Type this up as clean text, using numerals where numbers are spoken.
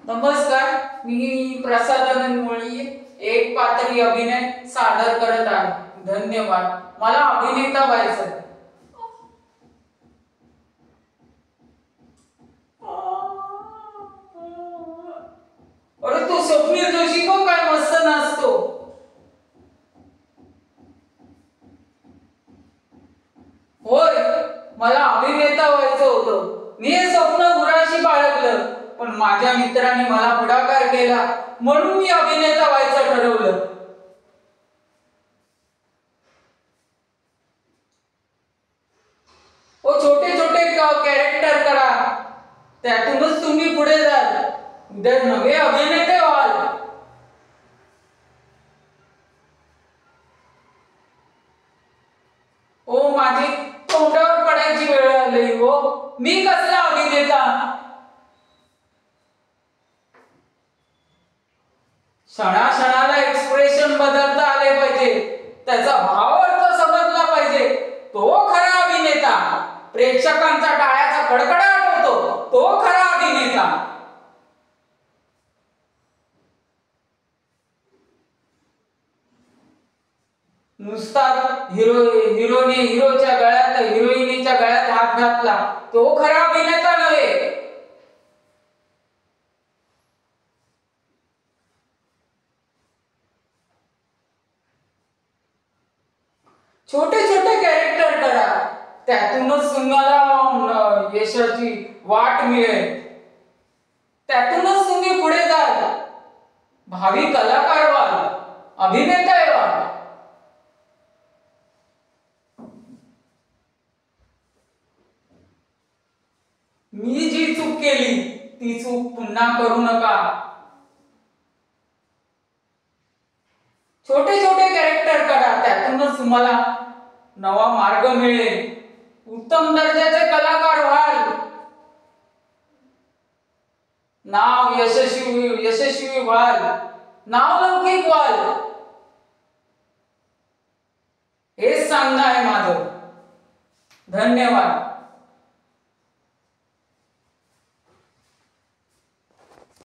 नमस्कार, मी प्रसादानंद मुळी एक पात्री अभिनय सादर करत आहे. धन्यवाद. मला अभिनेता व्हायचं. अरे तो स्वप्नील जोशी को काय मस्त नाचतो. होय, मला अभिनेता व्हायचं होतं. मी हे स्वप्न उराशी बाळगलं, पण माझ्या मित्रांनी मला पुढाकार केला म्हणून मी अभिनेता व्हायचं ठरवलं. ओ छोटे छोटे कॅरेक्टर करा, त्यातूनच तुम्ही पुढे जाल. उद्या नवे अभिनेते व्हाल. ओ माझी तोंडावर पडायची वेळ आली हो. मी कसला अभिनेता. क्षणाक्षणाला एक्सप्रेशन बदलता आले पाहिजे. त्याचा भाव अर्थ समजला पाहिजे. तो खरा अभिनेता. प्रेक्षकांचा टाळ्याचा कडकडाट होतो, तो खरा अभिनेता. नुसता हिरोच्या गळ्यात हिरोईनीच्या गळ्यात हात घातला, तो खरा अभिनेता नव्हे. छोटे छोटे कॅरेक्टर करा, त्यातूनच तुम्हाला यशाची वाट मिळेल. त्यातूनच तुम्ही पुढे जाल. भावी कलाकार व्हाल, अभिनेता व्हाल. मी जी चूक केली ती चूक पुन्हा करू नका. छोटे छोटे कॅरेक्टर करा, त्यातूनच तुम्हाला नवा मार्ग मिळेल. उत्तम दर्जाचे कलाकार व्हाल. नाव यशस्वी व्हाल. नावलौकिक व्हाल. हेच सांगणं आहे माझं. धन्यवाद.